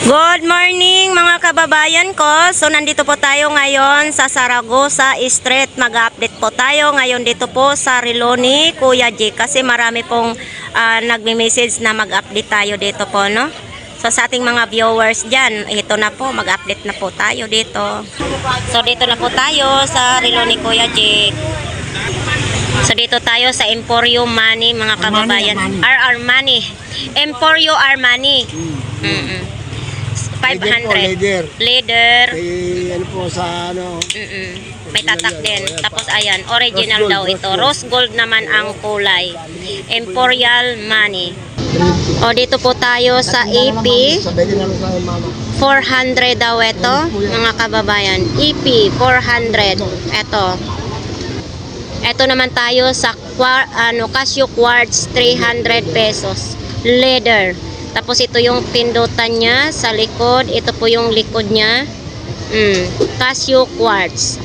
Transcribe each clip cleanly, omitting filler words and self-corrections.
Good morning mga kababayan ko. So nandito po tayo ngayon sa Zaragoza Street. Mag-update po tayo ngayon dito po sa relo ni Kuya G. Kasi marami pong nagme-message na mag-update tayo dito po, no? So sa ating mga viewers dyan, ito na po, mag-update na po tayo dito. So dito na po tayo sa relo ni Kuya G. So dito tayo sa Emporio Money mga kababayan. Armani. Emporio Armani. 500. Leader. Ano po sa ano? May tatak din. Tapos ayan, original daw ito. Rose gold naman ang kulay. Emporial Money. O dito po tayo sa EP. 400 daw ito, mga kababayan. EP 400. Ito naman tayo sa Casio Quartz 300 pesos. Leather. Tapos ito yung pindutan niya sa likod. Ito po yung likod niya. Casio Quartz.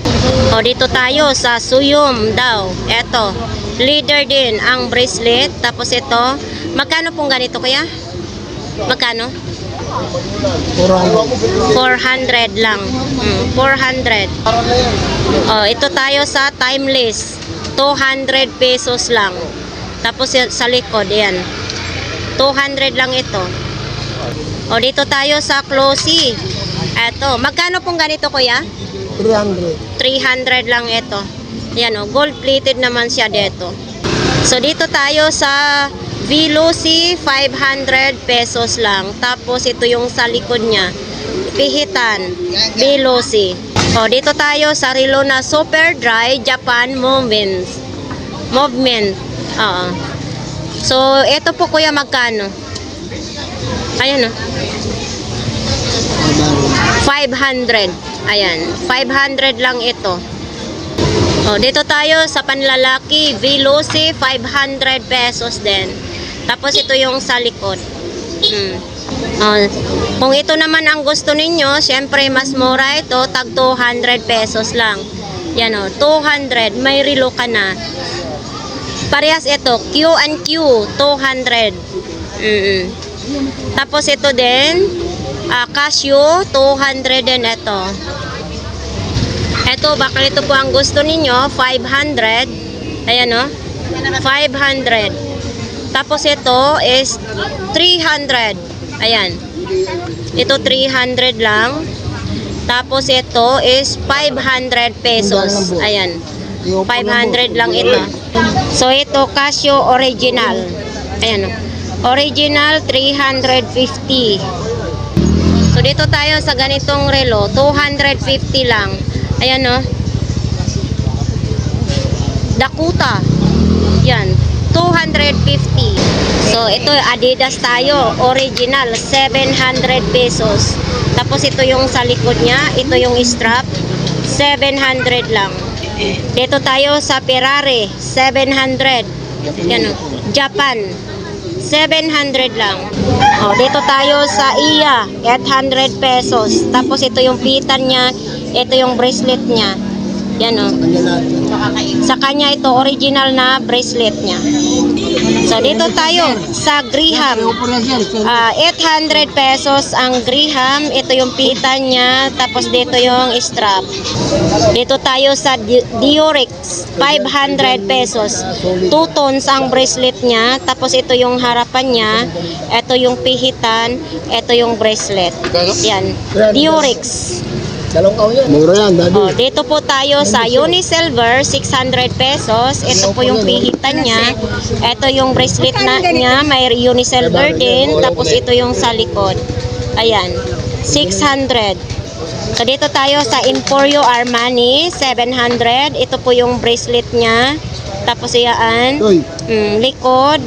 O dito tayo sa Suyum daw. Ito. Leather din ang bracelet. Tapos ito. Magkano pong ganito kaya? Magkano? 400 lang. 400. O ito tayo sa Timeless. 200 pesos lang. Tapos sa likod. Yan. 200 lang ito. O dito tayo sa Closey. Eto, magkano pong ganito kuya? 300. 300 lang ito. Yan o, gold plated naman siya dito. So dito tayo sa Veloci 500 pesos lang. Tapos ito yung sa likod niya. Pihitan, Veloci. O dito tayo sa relo na Super Dry Japan Movement. Oo. So, ito po kuya magkano? Ayan o. 500. Ayan. 500 lang ito. O, dito tayo sa panlalaki. Veloci 500 pesos din. Tapos ito yung sa likod. Kung ito naman ang gusto ninyo, syempre mas mura ito. Tag 200 pesos lang. Yan o. 200. May relo ka na. Parehas ito, Q&Q 200. Tapos ito din, Casio 200 din ito. Ito, baka ito po ang gusto ninyo, 500. Ayan o, 500. Tapos ito is 300. Ayan. Ito 300 lang. Tapos ito is 500 pesos. Ayan. 500 lang ito. So ito Casio original. Ayan o. Original 350. So dito tayo sa ganitong relo, 250 lang. Ayan o. Dakota. Yan, 250. So ito Adidas tayo, original 700 pesos. Tapos ito yung sa likod niya, ito yung strap, 700 lang. Dito tayo sa Ferrari, 700. Yan o, Japan, 700 lang. O, dito tayo sa Iya, 800 pesos. Tapos ito yung pitan niya, ito yung bracelet niya. Yan o. Sa kanya ito, original na bracelet niya. So dito tayo sa Graham, 800 pesos ang Graham. Ito yung pitan niya. Tapos dito yung strap. Dito tayo sa Diorix, 500 pesos. 2 tons ang bracelet niya. Tapos ito yung harapan niya. Ito yung pihitan. Ito yung bracelet. Yan, Diorix. Mura yan, daddy. Oh, dito po tayo sa Unisilver, 600 pesos. Ito po yung pihitan niya. Ito yung bracelet niya, may Unisilver din. Tapos ito yung sa likod. Ayan, 600. So dito tayo sa Emporio Armani, 700. Ito po yung bracelet niya. Tapos yan, likod,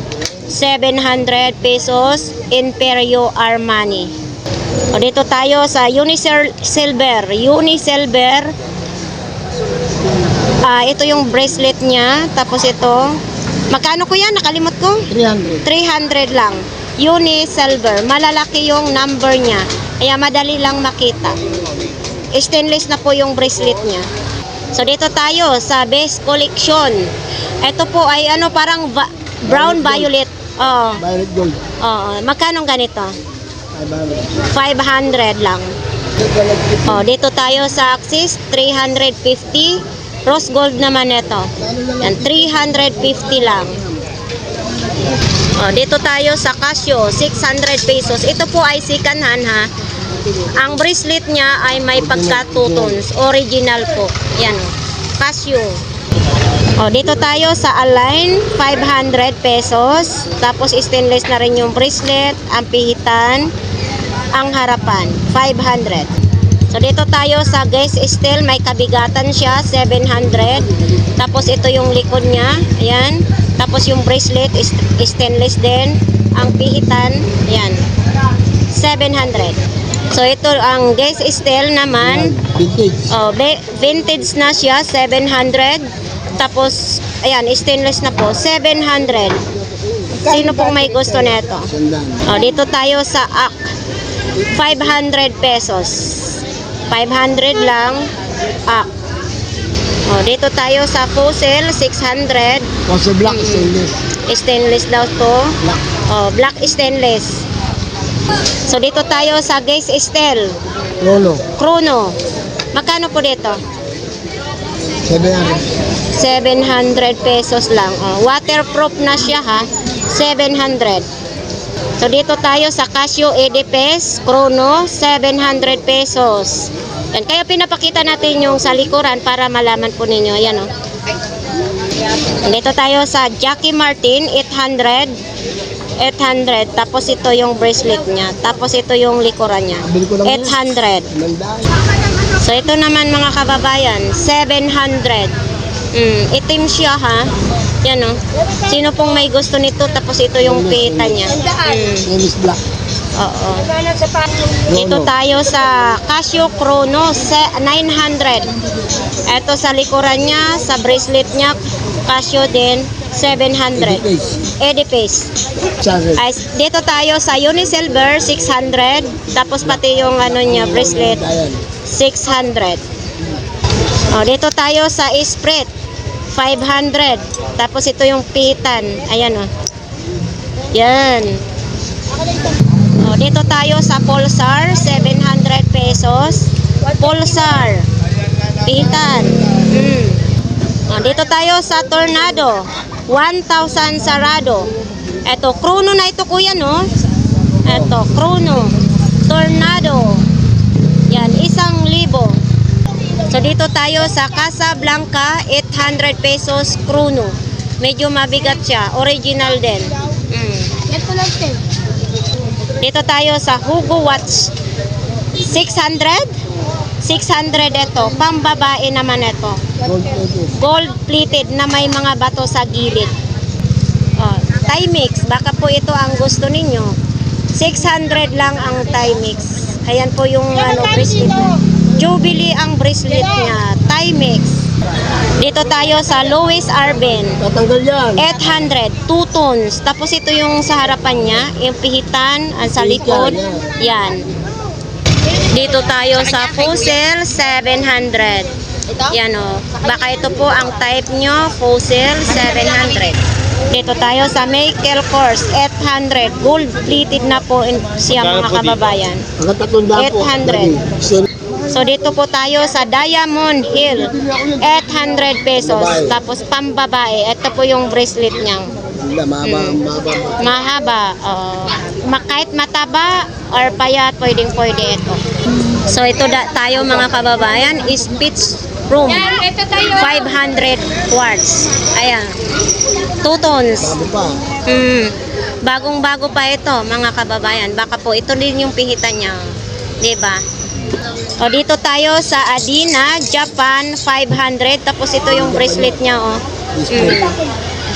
700 pesos. Emporio Armani. O dito tayo sa Unisilver. Ito yung bracelet niya. Tapos ito, magkano ko yan? Nakalimot ko? 300. 300 lang. Unisilver. Malalaki yung number niya. Kaya madali lang makita. Stainless na po yung bracelet niya. So dito tayo sa Best Collection. Ito po ay ano, parang brown violet. Violet gold. Magkano ganito? 500 lang. Oh, dito tayo sa Axis, 350. Rose gold naman ito. Yan, 350 lang. Oh, dito tayo sa Casio, 600 pesos. Ito po ay second hand ha. Ang bracelet niya ay may pagka 2 tones. Original po. Yan, Casio. Oh, dito tayo sa Align, 500 pesos. Tapos stainless na rin yung bracelet, ang pihitan, ang harapan, 500. So dito tayo sa Guys Steel, may kabigatan siya, 700. Tapos ito yung likod niya, ayan. Tapos yung bracelet stainless din, ang pihitan, ayan, 700. So ito ang Guys Steel naman, oh, vintage na siya, 700. Tapos ayan, stainless na po, 700. Sino pong may gusto nito? Oh, dito tayo sa AK, 500 pesos. 500 lang, AK. Oh, dito tayo sa Fossil, 600. Kasi black stainless. Stainless daw to. Black. Oh, black stainless. So dito tayo sa Guys Steel, Chrono. Magkano po dito? 700 pesos lang. Oh, waterproof na siya ha. 700. So dito tayo sa Casio EDPS Chrono, 700 pesos. Yan, kaya pinapakita natin yung sa likuran para malaman po ninyo. Yan oh. Dito tayo sa Jackie Martin, 800. Tapos ito yung bracelet niya. Tapos ito yung likuran niya, 800. So ito naman mga kababayan, 700. Itim siya ha. Yan o. Sino pong may gusto nito? Tapos ito yung pita niya. Black. Oo. Dito tayo sa Casio Chrono, 900. Ito sa likuran niya, sa bracelet niya, Casio din, 700. Edipace. Ay, dito tayo sa Unisilver, 600. Tapos pati yung ano niya, bracelet, 600. Oh, dito tayo sa Esprit, 500. Tapos ito yung pitan. Ayan oh. Yan. Oh, dito tayo sa Pulsar, 700 pesos. Pulsar. Pitan. Oh, dito tayo sa Tornado, 1,000 sarado. Ito, Chrono na ito kuya no? Ito, Chrono. Tornado. Yan, 1,000. So dito tayo sa Casablanca, 800 pesos Chrono. Medyo mabigat siya, original din. Dito tayo sa Hugo Watch, 600. 600 ito, pambabae naman ito. Gold plated na may mga bato sa gilid. Oh, Timex, baka po ito ang gusto ninyo. 600 lang ang Timex. Ayan po yung ano, bracelet. Jubilee ang bracelet niya. Timex. Dito tayo sa Louis Arben. Tatanggal yan. 800, 2 tones. Tapos ito yung sa harapan niya, yung pihitan, ang sa likod. Yan. Dito tayo sa Fossil, 700. Yan o. Baka ito po ang type nyo, Fossil, 700. Dito tayo sa Michael Kors, 800. Gold plated na po siya mga kababayan. 800. So dito po tayo sa Diamond Hill, 800 pesos. Tapos pambabae, ito po yung bracelet niya. Mahaba. Kahit mataba or payat, pwede ito. So ito tayo mga kababayan, Speech Room, 500 quartz. Ayan, 2 tons. Bagong-bago pa ito mga kababayan. Baka po ito din yung pihitan niya, diba? O dito tayo sa Adina, Japan, 500. Tapos ito yung bracelet niya oh.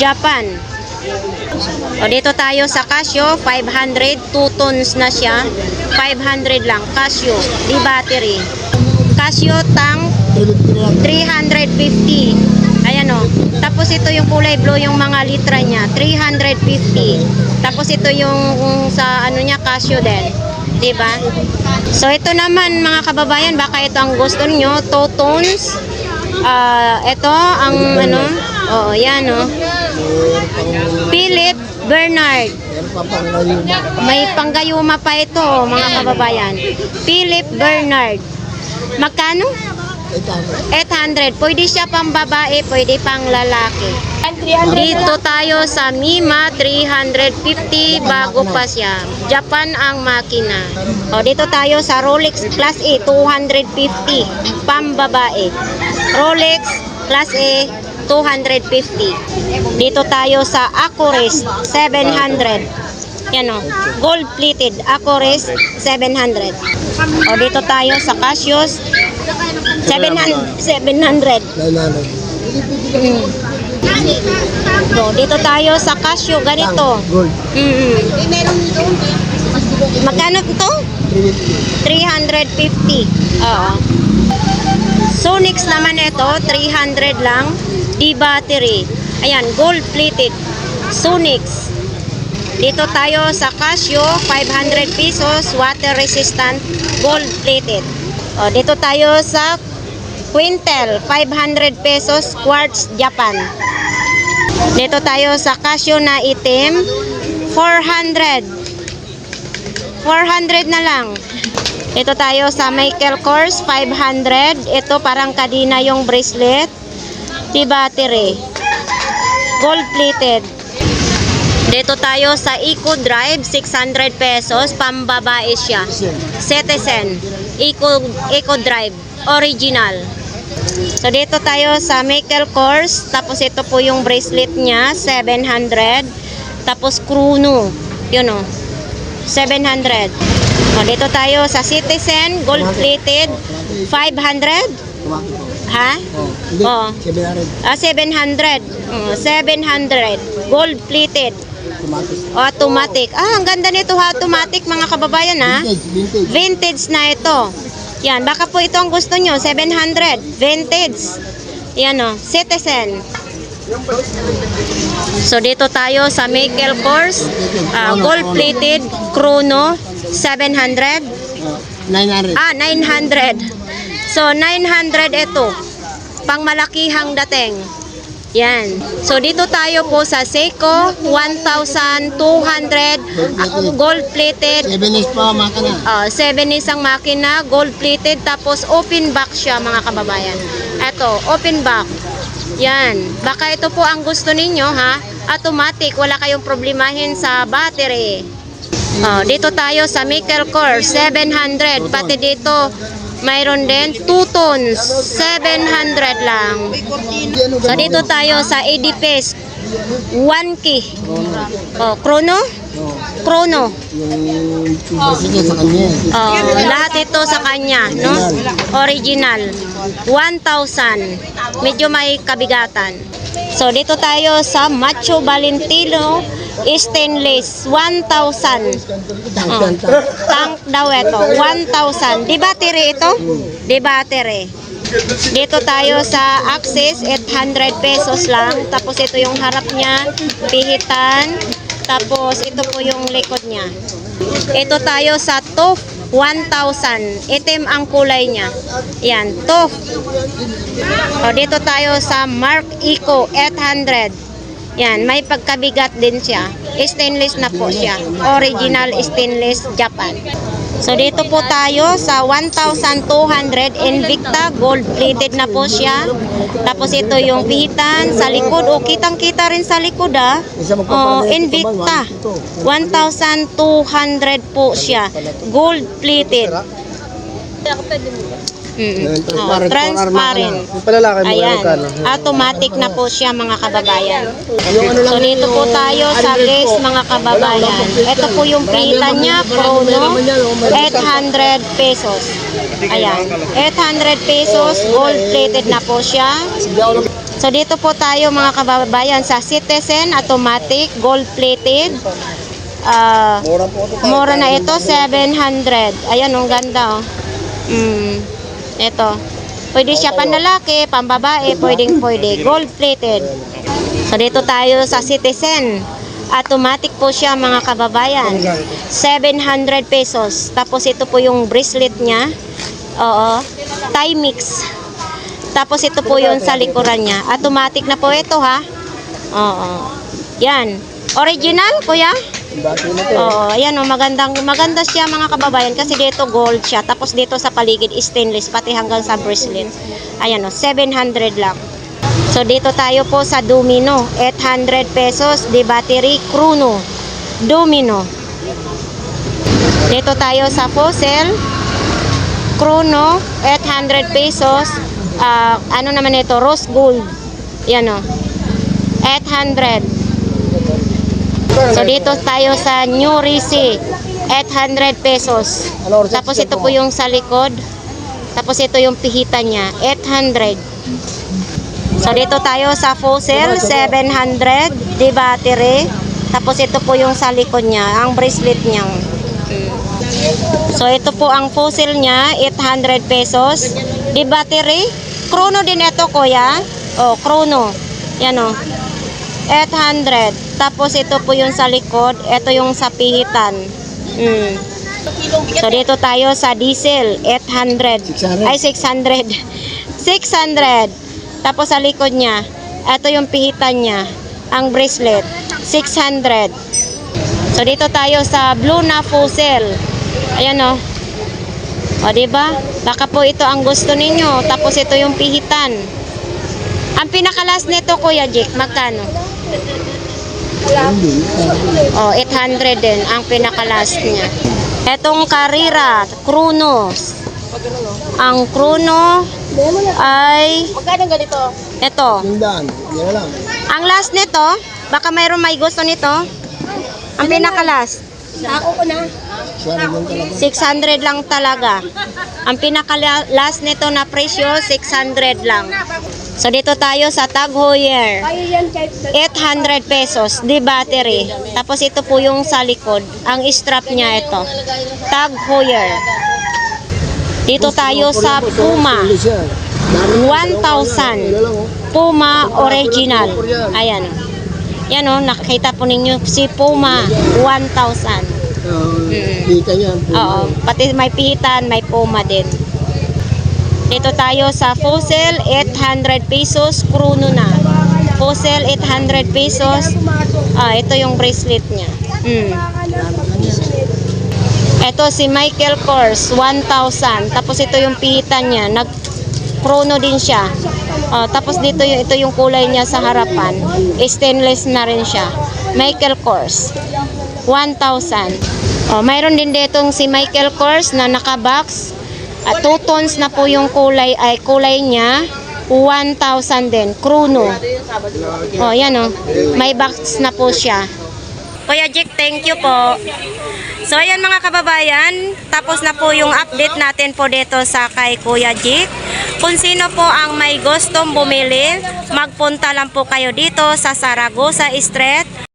Japan. O dito tayo sa Casio, 500, 2 tons na siya. 500 lang, Casio, di battery. Casio Tank, 350. Ayan o. Tapos ito yung kulay blue, yung mga litra niya, 350. Tapos ito yung sa ano niya, Casio din. Diba? So ito naman mga kababayan, baka ito ang gusto niyo, 2 tones. Ito ang ano, oh, yan oh. Philip Bernard, Meron pa pang gayuma. May panggayuma pa ito, mga kababayan. Philip Bernard. Magkano? 800. Pwede siya pang babae, pwede pang lalaki. Dito tayo sa Mima, 350 bago pa siya. Japan ang makina. O, dito tayo sa Rolex Class A, 250 pang babae. Rolex Class A, 250. Dito tayo sa Accurist, 700. Yan o, gold plated Accurist, 700. O, dito tayo sa Casios, 700. 900. So, dito tayo sa Casio, ganito. Gold. Magkano ito? 350. Oo. Sonix naman ito, 300 lang. D-battery. Ayan, gold plated. Sonix. Dito tayo sa Casio, 500 pesos, water resistant, gold plated. O, dito tayo sa Quintel, 500 pesos, quartz, Japan. Dito tayo sa Casio na itim, 400. 400 na lang. Dito tayo sa Michael Kors, 500. Ito parang kadina yung bracelet. T-battery. Gold plated. Dito tayo sa Eco Drive, 600 pesos, pambabae siya. Citizen. Eco Drive, original. So dito tayo sa Michael Kors, tapos ito po yung bracelet niya, 700. Tapos Chrono, yun o, 700. O, dito tayo sa Citizen, gold plated, 500. Ha? Oh, Oh. hindi. 700. 700. 700. Gold plated. Automatic. Ang ganda nito ha, automatic mga kababayan ha. Vintage. Vintage na ito. Yan, baka po ito ang gusto nyo. 700. Vintage. Yan o, Citizen. So dito tayo sa Michael Kors. Gold plated. Chrono. 700. 900. 900. So 900 ito. Pangmalakihang dating. Yan. So dito tayo po sa Seiko, 1,200 gold plated. 7 is pa makina. 7 is ang makina, gold plated, tapos open back siya mga kababayan. Ito, open back. Yan. Baka ito po ang gusto ninyo ha. Automatic, wala kayong problemahin sa battery. Dito tayo sa Michael Kors, 700. Pati dito, mayroon din 2 tons, 700 lang. So dito tayo sa Edipes, 1K. Chrono? Chrono. Yung sige sa kanya. Lahat ito sa kanya, no? Original. 1,000. Medyo may kabigatan. So dito tayo sa Macho Valentino stainless, 1,000. Tank daw ito, 1,000. Di battery ito? Di battery. Dito tayo sa Axis, 800 pesos lang. Tapos ito yung harap niya, pihitan. Tapos ito po yung likod niya. Ito tayo sa TOF, 1,000. Itim ang kulay niya. Yan, TOF. Dito tayo sa Mark Eco, 800. Yan, may pagkabigat din siya. Stainless na po siya. Original stainless Japan. So dito po tayo sa 1,200 Invicta, gold plated na po siya. Tapos ito yung pihitan sa likod. Kitang-kita rin sa likod ah. Invicta. 1,200 po siya. Gold plated. Transparent. Ayan. Automatic na po siya mga kababayan. So dito po tayo sa list mga kababayan. Ito po yung pihitan niya, Chrono, 800 pesos. Ayan. 800 pesos, gold plated na po siya. So dito po tayo mga kababayan sa Citizen, automatic, gold plated. Mura na ito, 700. Ayan, ang ganda oh. Ito. Pwede siya panlalaki, pambabae, pwede. Gold plated. So dito tayo sa Citizen. Automatic po siya mga kababayan. 700 pesos. Tapos ito po yung bracelet niya. Oo. Timex. Tapos ito po yung sa likuran niya. Automatic na po ito ha. Oo. Yan. Original kuya? Bati na to. Oo, ayan o, maganda siya mga kababayan kasi dito gold siya. Tapos dito sa paligid stainless, pati hanggang sa bracelet. Ayan o, 700 lang. So dito tayo po sa Domino, 800 pesos, di battery, Chrono, Domino. Dito tayo sa Fossil, Chrono, 800 pesos. Ano naman ito, rose gold. Yan o, 800. So dito tayo sa New Risi, 800 pesos. Tapos ito po yung sa likod. Tapos ito yung pihitan niya, 800. So dito tayo sa Fossil, 700, di battery. Tapos ito po yung sa likod niya, ang bracelet niya. So ito po ang Fossil niya, 800 pesos. Di battery. Chrono din ito, kuya. Oh, Chrono. Yan o. 800. Tapos ito po yung sa likod. Ito yung sa pihitan. So dito tayo sa diesel, 800. 600. Ay, 600. 600. Tapos sa likod niya, ito yung pihitan niya. Ang bracelet, 600. So dito tayo sa blue na Fossil. Ayan o. O diba? Baka po ito ang gusto ninyo. Tapos ito yung pihitan. Ang pinakalas nito, Kuya Jake, magkano? O, 800 din ang pinakalas niya. Etong Carrera, Chrono. Ang Chrono ay Magkano ganito? ito. Tindaan. Yan na lang. Ang last nito, baka mayroon may gusto nito. Ang pinakalas. Ako ko na. 600 lang talaga. Ang pinaka-last nito na presyo, 600 lang. So dito tayo sa Tag Heuer. Kaya yan kahit 800 pesos, di battery. Tapos ito po yung sa likod. Ang strap niya ito. Tag Heuer. Dito tayo sa Puma. 1,000. Puma original. Ayan. Yan o, nakita po ninyo si Puma. 1,000. Kita yan. Oo, pati may pihitan, may Puma din. Dito tayo sa Fossil, 800 pesos, Chrono na. Fossil, 800 pesos. Ito yung bracelet niya. Ito si Michael Kors, 1,000. Tapos ito yung pihitan niya, nag-Chrono din siya. Tapos dito ito yung kulay niya sa harapan. Stainless na rin siya. Michael Kors, 1,000. Mayroon din ditong si Michael Kors na naka-box. 2 tones na po yung kulay niya. 1,000 din. Chrono. Yan o. May box na po siya. Kuya Jake, thank you po. So ayan mga kababayan, tapos na po yung update natin po dito sa kay Kuya Jake. Kung sino po ang may gustong bumili, magpunta lang po kayo dito sa Zaragoza Street.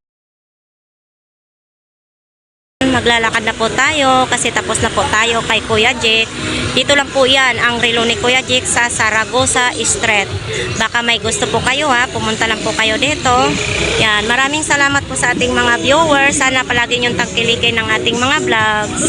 Maglalakad na po tayo kasi tapos na po tayo kay Kuya Jake. Dito lang po yan ang relo ni Kuya Jake sa Zaragoza Street. Baka may gusto po kayo pumunta lang po kayo dito. Yan, maraming salamat po sa ating mga viewers. Sana palagi niyong tangkilikin ng ating mga vlogs.